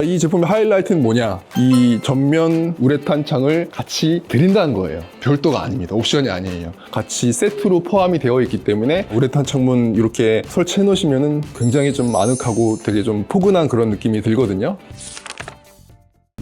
이 제품의 하이라이트는 뭐냐? 이 전면 우레탄 창을 같이 드린다는 거예요. 별도가 아닙니다. 옵션이 아니에요. 같이 세트로 포함이 되어 있기 때문에 우레탄 창문 이렇게 설치해 놓으시면 굉장히 좀 아늑하고 되게 좀 포근한 그런 느낌이 들거든요.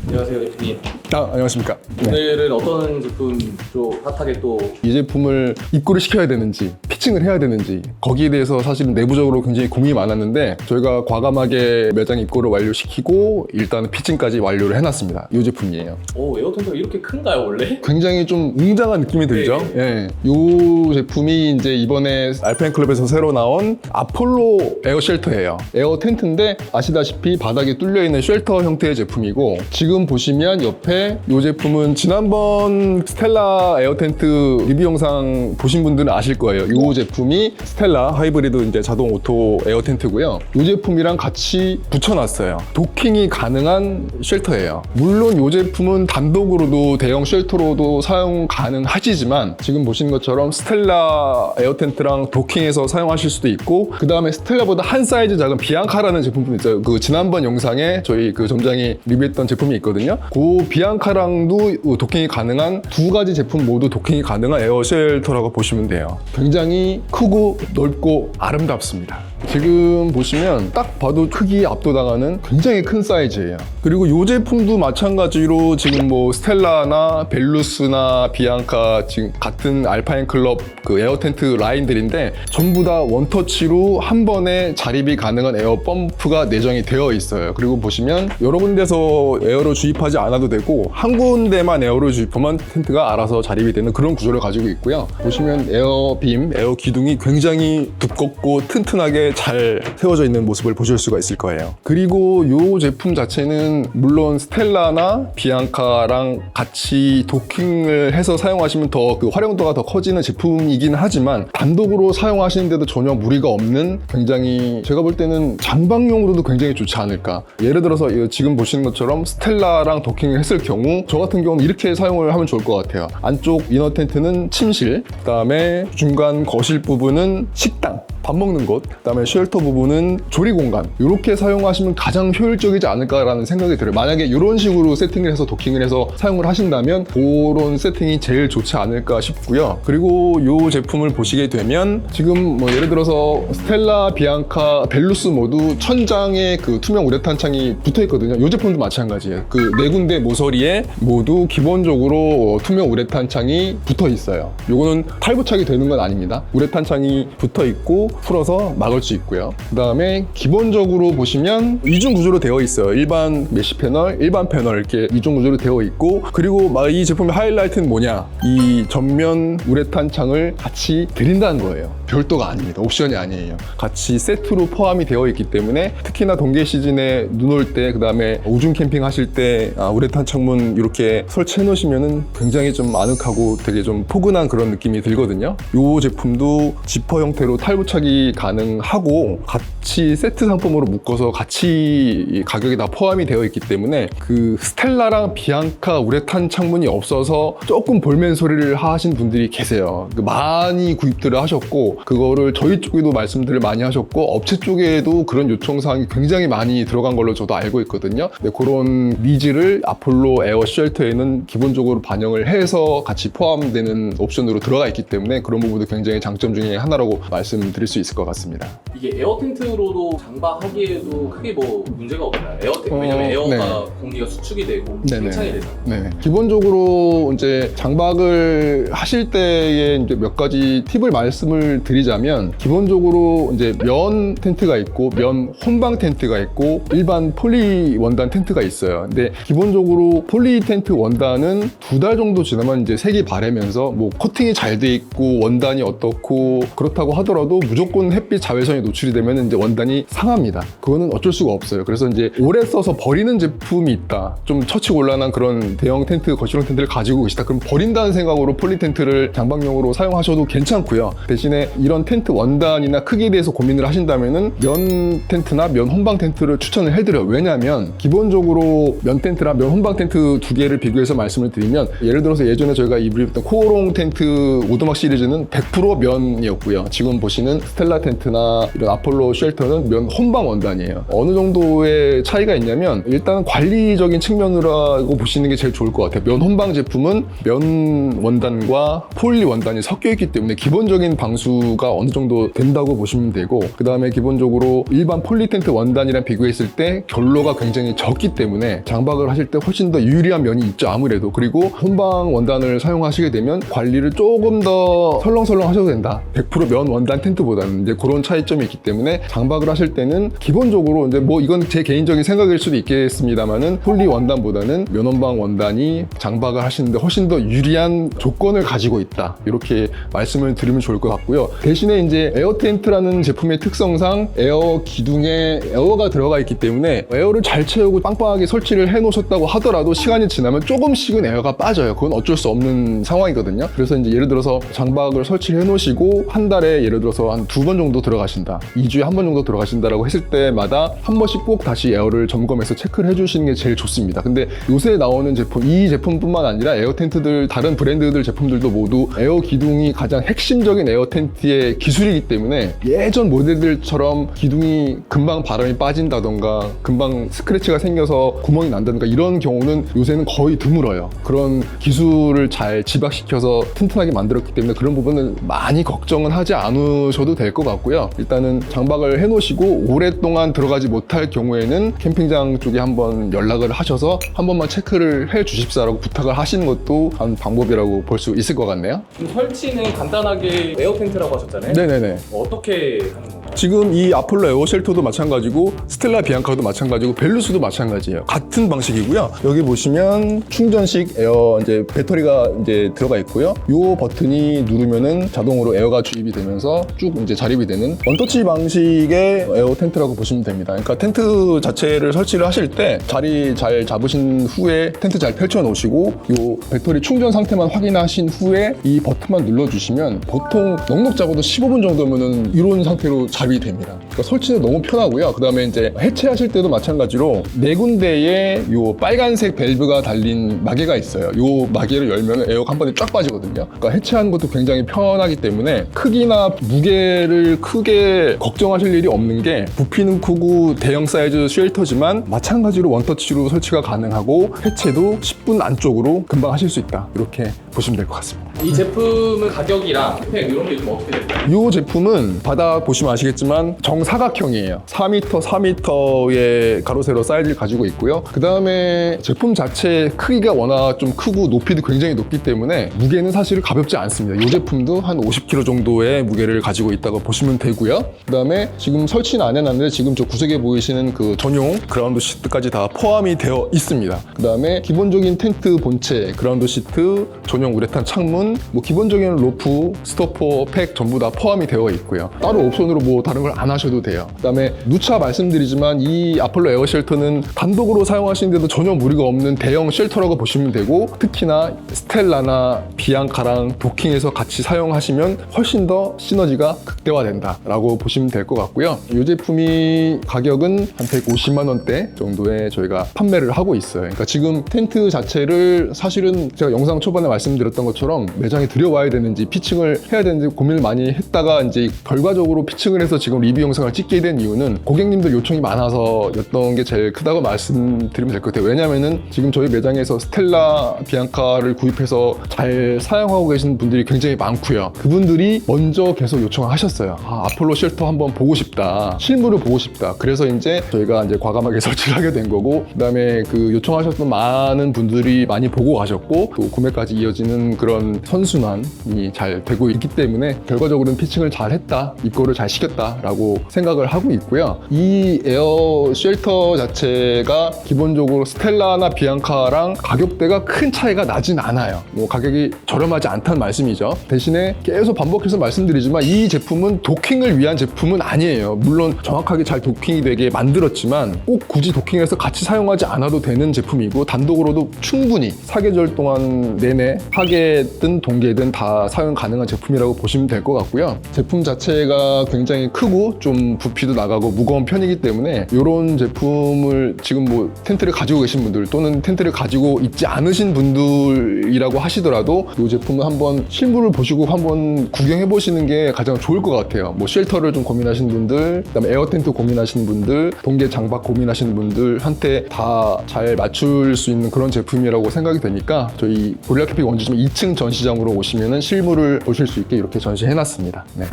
안녕하세요, 대표님. 안녕하십니까. 네. 오늘은 어떤 제품 좀 핫하게 또 이 제품을 입고를 시켜야 되는지 피칭을 해야 되는지 거기에 대해서 사실은 내부적으로 굉장히 고민이 많았는데 저희가 과감하게 매장 입고를 완료시키고 일단은 피칭까지 완료를 해놨습니다. 이 제품이에요. 에어텐트가 이렇게 큰가요, 원래? 굉장히 좀 웅장한 느낌이 들죠. 네. 예. 이 제품이 이제 이번에 알파인클럽에서 새로 나온 아폴로 에어 쉘터예요. 에어 텐트인데 아시다시피 바닥에 뚫려 있는 쉘터 형태의 제품이고 지금 보시면 옆에 이 제품은 지난번 스텔라 에어 텐트 리뷰 영상 보신 분들은 아실 거예요. 이 제품이 스텔라 하이브리드 이제 자동 오토 에어 텐트고요. 이 제품이랑 같이 붙여놨어요. 도킹이 가능한 쉘터예요. 물론 이 제품은 단독으로도 대형 쉘터로도 사용 가능하시지만 지금 보시는 것처럼 스텔라 에어 텐트랑 도킹해서 사용하실 수도 있고 그 다음에 스텔라보다 한 사이즈 작은 비앙카라는 제품도 있어요. 그 지난번 영상에 저희 그 점장이 리뷰했던 제품이 있거든요. 그 비앙카랑도 도킹이 가능한 두 가지 제품 모두 도킹이 가능한 에어 쉘터라고 보시면 돼요. 굉장히 크고 넓고 아름답습니다. 지금 보시면 딱 봐도 크기에 압도당하는 굉장히 큰 사이즈예요. 그리고 이 제품도 마찬가지로 지금 뭐 스텔라나 벨루스나 비앙카 지금 같은 알파인클럽 그 에어 텐트 라인들인데 전부 다 원터치로 한 번에 자립이 가능한 에어 펌프가 내장이 되어 있어요. 그리고 보시면 여러 군데서 에어로 주입하지 않아도 되고 한 군데만 에어로 주입하면 텐트가 알아서 자립이 되는 그런 구조를 가지고 있고요. 보시면 에어빔, 에어 기둥이 굉장히 두껍고 튼튼하게 잘 세워져 있는 모습을 보실 수가 있을 거예요. 그리고 이 제품 자체는 물론 스텔라나 비앙카랑 같이 도킹을 해서 사용하시면 더 그 활용도가 더 커지는 제품이긴 하지만 단독으로 사용하시는데도 전혀 무리가 없는 굉장히 제가 볼 때는 장박용으로도 굉장히 좋지 않을까. 예를 들어서 지금 보시는 것처럼 스텔라랑 도킹을 했을 경우 저 같은 경우는 이렇게 사용을 하면 좋을 것 같아요. 안쪽 이너 텐트는 침실, 그 다음에 중간 거실 부분은 식당, 밥 먹는 곳, 그 다음에 쉘터 부분은 조리 공간 이렇게 사용하시면 가장 효율적이지 않을까라는 생각이 들어요. 만약에 이런 식으로 세팅을 해서 도킹을 해서 사용을 하신다면 그런 세팅이 제일 좋지 않을까 싶고요. 그리고 이 제품을 보시게 되면 지금 뭐 예를 들어서 스텔라, 비앙카, 벨루스 모두 천장에 그 투명 우레탄 창이 붙어 있거든요. 이 제품도 마찬가지예요. 그 네 군데 모서리에 모두 기본적으로 투명 우레탄 창이 붙어 있어요. 이거는 탈부착이 되는 건 아닙니다. 우레탄 창이 붙어 있고 풀어서 막을 수 있고요. 그 다음에 기본적으로 보시면 이중 구조로 되어 있어요. 일반 메쉬 패널, 일반 패널 이렇게 이중 구조로 되어 있고 그리고 이 제품의 하이라이트는 뭐냐? 이 전면 우레탄 창을 같이 드린다는 거예요. 별도가 아닙니다. 옵션이 아니에요. 같이 세트로 포함이 되어 있기 때문에 특히나 동계 시즌에 눈 올 때 그 다음에 우중 캠핑 하실 때 우레탄 창문 이렇게 설치해 놓으시면 굉장히 좀 아늑하고 되게 좀 포근한 그런 느낌이 들거든요. 이 제품도 지퍼 형태로 탈부착이 가능하고 같이 세트 상품으로 묶어서 같이 가격에 다 포함이 되어 있기 때문에 그 스텔라랑 비앙카 우레탄 창문이 없어서 조금 볼멘 소리를 하신 분들이 계세요. 많이 구입들을 하셨고 그거를 저희 쪽에도 말씀들을 많이 하셨고 업체 쪽에도 그런 요청사항이 굉장히 많이 들어간 걸로 저도 알고 있거든요. 네, 그런 니즈를 아폴로 에어 쉘터에는 기본적으로 반영을 해서 같이 포함되는 옵션으로 들어가 있기 때문에 그런 부분도 굉장히 장점 중에 하나라고 말씀드릴 수 있을 것 같습니다. 이게 에어 텐트로도 장박하기에도 크게 뭐 문제가 없나요? 왜냐면 에어가 네. 공기가 수축이 되고 네네. 팽창이 되잖아요. 네. 기본적으로 이제 장박을 하실 때에 이제 몇 가지 팁을 말씀을 드리자면 기본적으로 이제 면 텐트가 있고 면 혼방 텐트가 있고 일반 폴리 원단 텐트가 있어요. 근데 기본적으로 폴리 텐트 원단은 2달 정도 지나면 이제 색이 바래면서 뭐 코팅이 잘 돼 있고 원단이 어떻고 그렇다고 하더라도 무조건 햇빛 자외선에 노출이 되면 이제 원단이 상합니다. 그거는 어쩔 수가 없어요. 그래서 이제 오래 써서 버리는 제품이 있다. 좀 처치곤란한 그런 대형 텐트, 거실용 텐트를 가지고 계시다. 그럼 버린다는 생각으로 폴리 텐트를 장박용으로 사용하셔도 괜찮고요. 대신에 이런 텐트 원단이나 크기에 대해서 고민을 하신다면은 면 텐트나 면 혼방 텐트를 추천을 해드려요. 왜냐하면 기본적으로 면 텐트랑 면 혼방 텐트 두 개를 비교해서 말씀을 드리면, 예를 들어서 예전에 저희가 리뷰했던 코어롱 텐트 오두막 시리즈는 100% 면이었고요. 지금 보시는 스텔라 텐트나 이런 아폴로 쉘터는 면 혼방 원단이에요. 어느 정도의 차이가 있냐면, 일단 관리적인 측면으로 보시는 게 제일 좋을 것 같아요. 면 혼방 제품은 면 원단과 폴리 원단이 섞여 있기 때문에 기본적인 방수가 어느 정도 된다고 보시면 되고, 그 다음에 기본적으로 일반 폴리 텐트 원단이랑 비교했을 때 결로가 굉장히 적기 때문에 장박을 하실 때 훨씬 더 유리한 면이 있죠, 아무래도. 그리고 혼방 원단을 사용하시게 되면 관리를 조금 더 설렁설렁 하셔도 된다. 100% 면 원단 텐트보다는 이제 그런 차이점이 있기 때문에 장박을 하실 때는 기본적으로 이제 뭐 이건 제 개인적인 생각일 수도 있겠습니다만은 폴리 원단보다는 면 혼방 원단이 장박을 하시는데 훨씬 더 유리한 조건을 가지고 있다. 이렇게 말씀을 드리면 좋을 것 같고요. 대신에 이제 에어 텐트라는 제품의 특성상 에어 기둥에 에어가 들어가 있기 때문에 에어를 잘 채우고 빵빵하게 설치를 해 놓으셨다고 하더라도 시간이 지나면 조금씩은 에어가 빠져요. 그건 어쩔 수 없는 상황이거든요. 그래서 이제 예를 들어서 장박을 설치를 해 놓으시고 한 달에 예를 들어서 한 2번 정도 들어가신다, 2주에 한 번 정도 들어가신다라고 했을 때마다 한 번씩 꼭 다시 에어를 점검해서 체크를 해주시는 게 제일 좋습니다. 근데 요새 나오는 제품, 이 제품뿐만 아니라 에어 텐트들, 다른 브랜드들 제품들도 모두 에어 기둥이 가장 핵심적인 에어 텐트의 기술이기 때문에 예전 모델들처럼 기둥이 금방 바람이 빠진다던가 금방 스크래치가 생겨서 구멍이 난다던가 이런 경우는 요새는 거의 드물어요. 그런 기술을 잘 집약시켜서 튼튼하게 만들었기 때문에 그런 부분은 많이 걱정은 하지 않으셔도 될 것 같고요. 일단은 장박을 해놓으시고 오랫동안 들어가지 못할 경우에는 캠핑장 쪽에 한번 연락을 하셔서 한 번만 체크를 해 주십사라고 부탁을 하시는 것도 한 방법이라고 볼 수 있을 것 같네요. 지금 설치는 간단하게 에어 텐트라고 하셨잖아요. 네네네. 어떻게 하는 건가요? 지금 이 아폴로 에어 쉘터도 마찬가지고 스텔라 비앙카도 마찬가지고 벨루스도 마찬가지예요. 같은 방식이고요. 여기 보시면 충전식 에어 이제 배터리가 이제 들어가 있고요. 이 버튼이 누르면은 자동으로 에어가 주입이 되면서 쭉 이제 자립이 되는 원터치 방식의 에어 텐트라고 보시면 됩니다. 그러니까 텐트 자체를 설치를 하실 때 자리 잘 잡으신 후에 텐트 잘 펼쳐 놓으시고 이 배터리 충전 상태만 확인하신 후에 이 버튼만 눌러주시면 보통 넉넉 잡아도 15분 정도면은 이런 상태로 자립이 됩니다. 그러니까 설치는 너무 편하고요. 그 다음에 이제 해체하실 때도 마찬가지로 네 군데에 이 빨간색 밸브가 달린 마개가 있어요. 이 마개를 열면 에어가 한 번에 쫙 빠지거든요. 그러니까 해체하는 것도 굉장히 편하기 때문에 크기나 무게를 크게 걱정하실 일이 없는 게, 부피는 크고 대형 사이즈 쉘터지만 마찬가지로 원터치로 설치가 가능하고 해체도 10분 안쪽으로 금방 하실 수 있다. 이렇게 보시면 될 것 같습니다. 이 제품은 가격이랑 스펙 이런 게 좀 어떻게 될까요? 이 제품은 바닥 보시면 아시겠지만 정사각형이에요. 4m, 4m의 가로 세로 사이즈를 가지고 있고요. 그 다음에 제품 자체 크기가 워낙 좀 크고 높이도 굉장히 높기 때문에 무게는 사실 가볍지 않습니다. 이 제품도 한 50kg 정도의 무게를 가지고 있다고 보시면 되고요. 그 다음에 지금 설치는 안 해놨는데 지금 저 구석에 보이시는 그 전용 그라운드 시트까지 다 포함이 되어 있습니다. 그 다음에 기본적인 텐트 본체, 그라운드 시트, 전용 우레탄 창문, 뭐 기본적인 로프, 스토퍼, 팩 전부 다 포함이 되어 있고요. 따로 옵션으로 뭐 다른 걸 안 하셔도 돼요. 그 다음에 누차 말씀드리지만 이 아폴로 에어 쉘터는 단독으로 사용하시는데도 전혀 무리가 없는 대형 쉘터라고 보시면 되고, 특히나 스텔라나 비앙카랑 도킹해서 같이 사용하시면 훨씬 더 시너지가 극대화된다 라고 보시면 될 것 같고요. 이 제품이 가격은 한 150만 원대 정도에 저희가 판매를 하고 있어요. 그러니까 지금 텐트 자체를 사실은 제가 영상 초반에 말씀드렸던 것처럼 매장에 들여와야 되는지 피칭을 해야 되는지 고민을 많이 했다가 이제 결과적으로 피칭을 해서 지금 리뷰 영상을 찍게 된 이유는 고객님들 요청이 많아서였던 게 제일 크다고 말씀드리면 될 것 같아요. 왜냐면은 지금 저희 매장에서 스텔라 비앙카를 구입해서 잘 사용하고 계신 분들이 굉장히 많고요. 그분들이 먼저 계속 요청을 하셨어요. 아폴로 쉘터 한번 보고 싶다, 실물을 보고 싶다. 그래서 이제 저희가 이제 과감하게 설치를 하게 된 거고, 그 다음에 그 요청하셨던 많은 분들이 많이 보고 가셨고 또 구매까지 이어진 보이는 그런 선순환이 잘 되고 있기 때문에 결과적으로는 피칭을 잘 했다, 입고를 잘 시켰다라고 생각을 하고 있고요. 이 에어 쉘터 자체가 기본적으로 스텔라나 비앙카랑 가격대가 큰 차이가 나진 않아요. 뭐 가격이 저렴하지 않다는 말씀이죠. 대신에 계속 반복해서 말씀드리지만 이 제품은 도킹을 위한 제품은 아니에요. 물론 정확하게 잘 도킹이 되게 만들었지만 꼭 굳이 도킹해서 같이 사용하지 않아도 되는 제품이고, 단독으로도 충분히 사계절 동안 내내 하계든 동계든 다 사용 가능한 제품이라고 보시면 될 것 같고요. 제품 자체가 굉장히 크고 좀 부피도 나가고 무거운 편이기 때문에 이런 제품을 지금 뭐 텐트를 가지고 계신 분들 또는 텐트를 가지고 있지 않으신 분들이라고 하시더라도 이 제품을 한번 실물을 보시고 한번 구경해 보시는 게 가장 좋을 것 같아요. 뭐 쉘터를 좀 고민하시는 분들, 그다음에 에어 텐트 고민하시는 분들, 동계 장박 고민하시는 분들한테 다 잘 맞출 수 있는 그런 제품이라고 생각이 되니까 저희 고릴라 캠핑 원주점 2층 전시장으로 오시면은 실물을 보실 수 있게 이렇게 전시해 놨습니다. 네.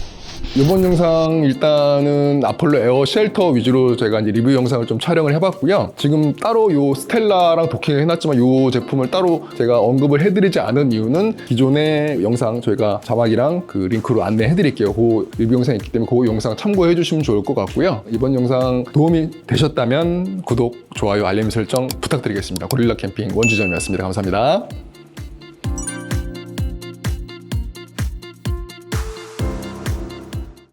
이번 영상 일단은 아폴로 에어 쉘터 위주로 제가 이제 리뷰 영상을 좀 촬영을 해봤고요. 지금 따로 요 스텔라랑 도킹을 해놨지만 요 제품을 따로 제가 언급을 해드리지 않은 이유는 기존의 영상 저희가 자막이랑 그 링크로 안내해드릴게요. 그 리뷰 영상이 있기 때문에 그 영상 참고해주시면 좋을 것 같고요. 이번 영상 도움이 되셨다면 구독, 좋아요, 알림 설정 부탁드리겠습니다. 고릴라 캠핑 원주점이었습니다. 감사합니다.